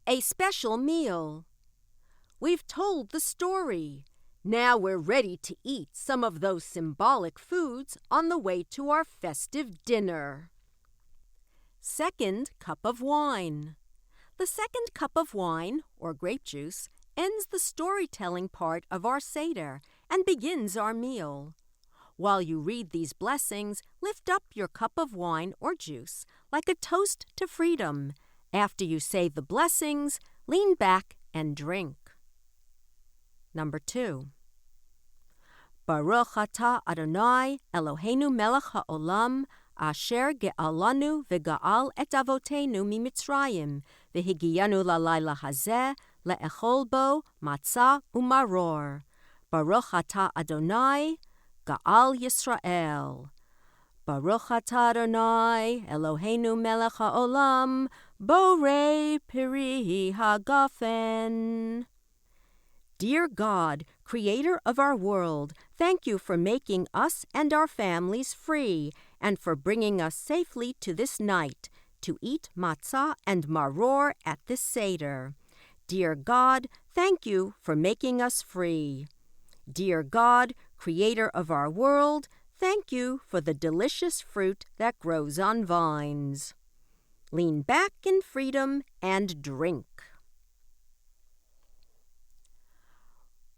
a special meal. We've told the story. Now we're ready to eat some of those symbolic foods on the way to our festive dinner. Second cup of wine. The second cup of wine, or grape juice, ends the storytelling part of our seder and begins our meal. While you read these blessings, lift up your cup of wine or juice like a toast to freedom. After you say the blessings, lean back and drink. Number 2. Baruch atah Adonai Eloheinu melech haolam asher ge'alanu v'ga'al et avotenu mimitzrayim v'higiyanu lalayla hazeh le'echol bo matzah umaror. Baruch atah Adonai Ga'al Yisrael. Baruch atah Adonai Eloheinu melech haolam borei piri hagafen. Dear God, Creator of our world, thank you for making us and our families free and for bringing us safely to this night to eat matzah and maror at this seder. Dear God, thank you for making us free. Dear God, Creator of our world, thank you for the delicious fruit that grows on vines. Lean back in freedom and drink.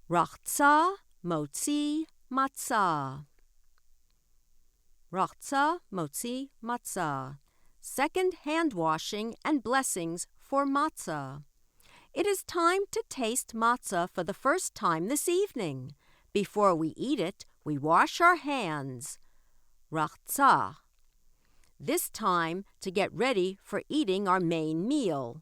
Rachza motzi matzah. Rachza motzi matzah. Second hand washing and blessings for matzah. It is time to taste matzah for the first time this evening. Before we eat it, we wash our hands. Rachza. This time to get ready for eating our main meal.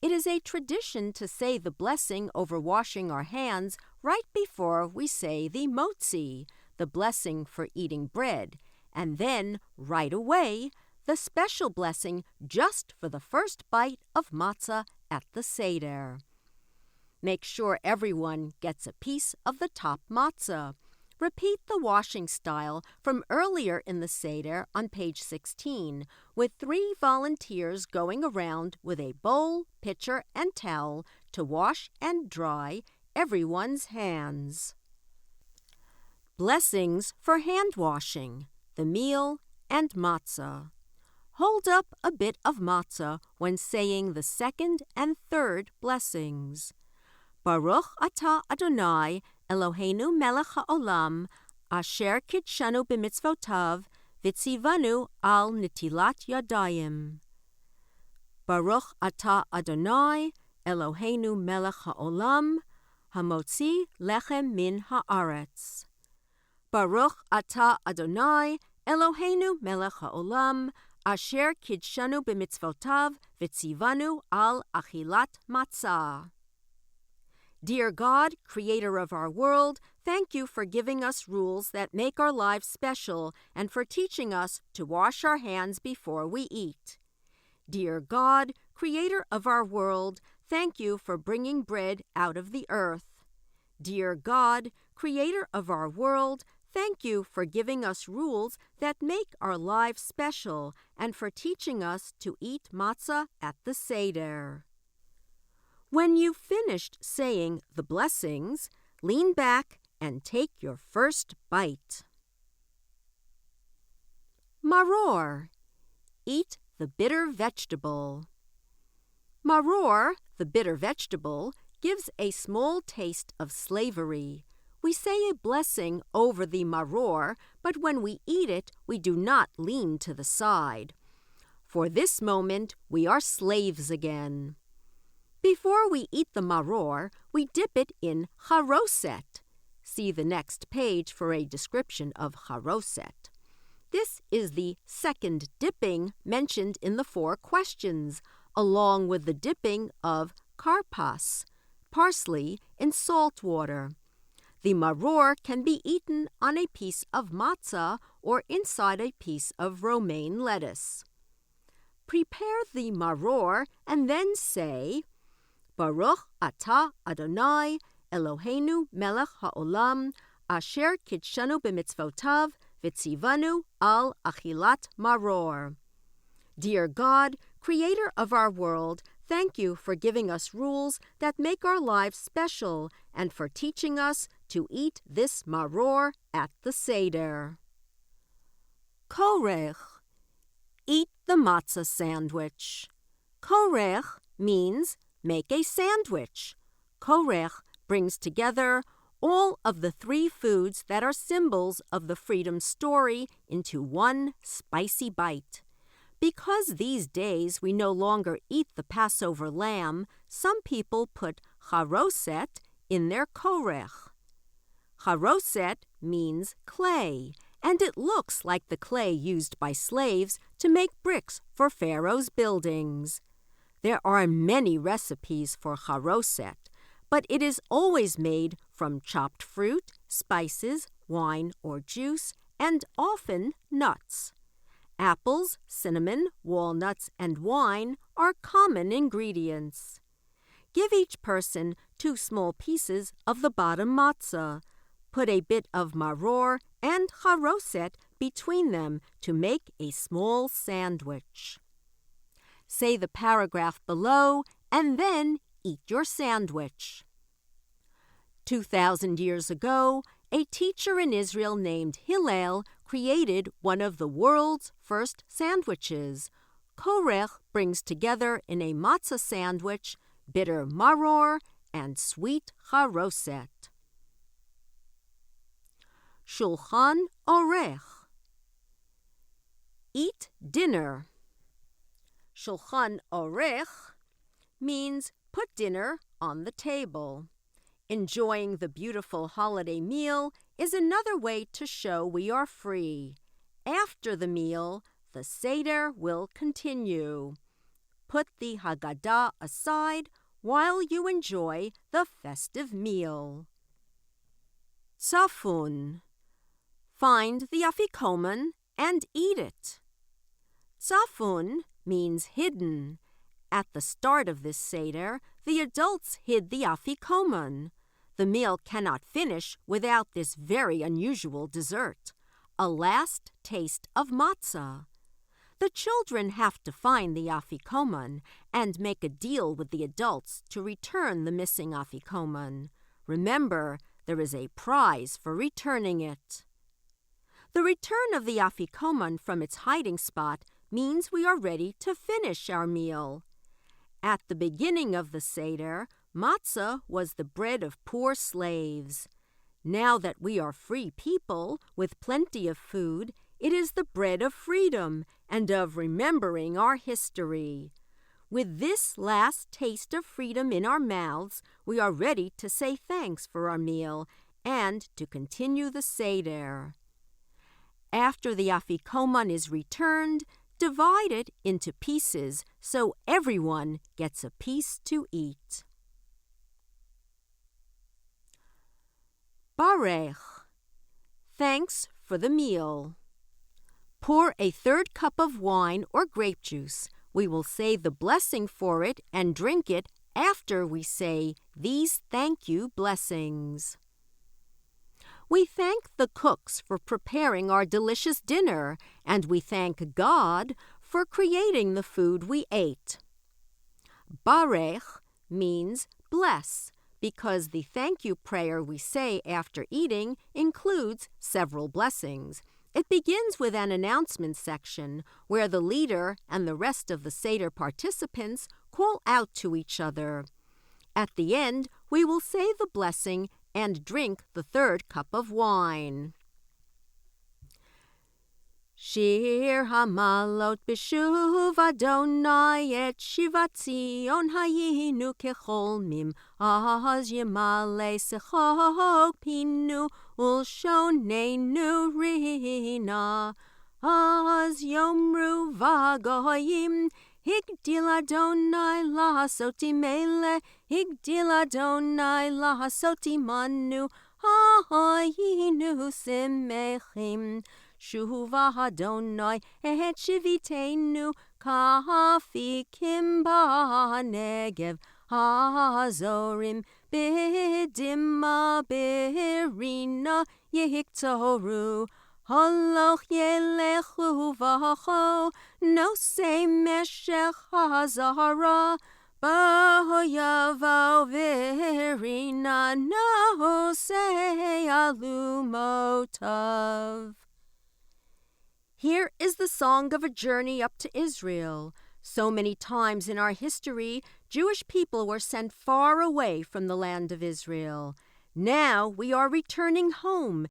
It is a tradition to say the blessing over washing our hands right before we say the motzi, the blessing for eating bread, and then, right away, the special blessing just for the first bite of matzah at the seder. Make sure everyone gets a piece of the top matzah. Repeat the washing style from earlier in the seder on page 16, with 3 volunteers going around with a bowl, pitcher, and towel to wash and dry everyone's hands. Blessings for hand washing, the meal, and matzah. Hold up a bit of matzah when saying the second and third blessings. Baruch atah Adonai Eloheinu melech haolam asher kitshanu b'mitzvotav v'tzivanu al netilat yadayim. Baruch atah Adonai Eloheinu melech haolam hamotzi lechem min haaretz. Baruch atah Adonai Eloheinu melech haolam asher kitshanu b'mitzvotav v'tzivanu al achilat matzah. Dear God, Creator of our world, thank you for giving us rules that make our lives special and for teaching us to wash our hands before we eat. Dear God, Creator of our world, thank you for bringing bread out of the earth. Dear God, Creator of our world, thank you for giving us rules that make our lives special and for teaching us to eat matzah at the seder. When you've finished saying the blessings, lean back and take your first bite. Maror. Eat the bitter vegetable. Maror, the bitter vegetable, gives a small taste of slavery. We say a blessing over the maror, but when we eat it, we do not lean to the side. For this moment, we are slaves again. Before we eat the maror, we dip it in charoset. See the next page for a description of charoset. This is the second dipping mentioned in the 4 questions, along with the dipping of karpas, parsley, in salt water. The maror can be eaten on a piece of matzah or inside a piece of romaine lettuce. Prepare the maror and then say, Baruch atah Adonai Eloheinu melech haolam asher kitshanu b'mitzvotav v'tzivanu al achilat maror. Dear God, Creator of our world, Thank you for giving us rules that make our lives special and for teaching us to eat this maror at the seder. Korech. Eat the matzah sandwich. Korech means make a sandwich. Korech brings together all of the 3 foods that are symbols of the freedom story into one spicy bite. Because these days we no longer eat the Passover lamb, some people put charoset in their korech. Charoset means clay, and it looks like the clay used by slaves to make bricks for Pharaoh's buildings. There are many recipes for charoset, but it is always made from chopped fruit, spices, wine or juice, and often nuts. Apples, cinnamon, walnuts, and wine are common ingredients. Give each person 2 small pieces of the bottom matzah. Put a bit of maror and charoset between them to make a small sandwich. Say the paragraph below and then eat your sandwich. 2,000 years ago, a teacher in Israel named Hillel created one of the world's first sandwiches. Korech brings together in a matzah sandwich bitter maror and sweet charoset. Shulchan orech. Eat dinner. Shulchan orech means put dinner on the table. Enjoying the beautiful holiday meal is another way to show we are free. After the meal, the seder will continue. Put the Haggadah aside while you enjoy the festive meal. Tzafun. Find the afikoman and eat it. Tzafun means hidden. At the start of this seder, the adults hid the afikoman. The meal cannot finish without this very unusual dessert, a last taste of matzah. The children have to find the afikoman and make a deal with the adults to return the missing afikoman. Remember, there is a prize for returning it. The return of the afikoman from its hiding spot means we are ready to finish our meal. At the beginning of the seder, matzah was the bread of poor slaves. Now that we are free people with plenty of food, it is the bread of freedom and of remembering our history. With this last taste of freedom in our mouths, we are ready to say thanks for our meal and to continue the seder. After the afikoman is returned, divide it into pieces so everyone gets a piece to eat. Barech. Thanks for the meal. Pour a 3rd cup of wine or grape juice. We will say the blessing for it and drink it after we say these thank you blessings. We thank the cooks for preparing our delicious dinner, and we thank God for creating the food we ate. Barech means bless, because the thank you prayer we say after eating includes several blessings. It begins with an announcement section where the leader and the rest of the Seder participants call out to each other. At the end, we will say the blessing and drink the 3rd cup of wine. Shir hamalot b'shuv Adonai et shivat Zion hayinu kecholmim az yemale sechok pinu ulshonenu rina az yomru vagoyim Higdil Adonai lahasoti mele, Higdil Adonai lahasoti manu, hayinu simechim. Shuva Adonai et shivitenu, kafikim ba'negev, hazorim bidima birina yiktoru. Haloch yelechu vacho, no se meshech hazara, Boyavo virina no se alumotov. Here is the song of a journey up to Israel. So many times in our history, Jewish people were sent far away from the land of Israel. Now we are returning home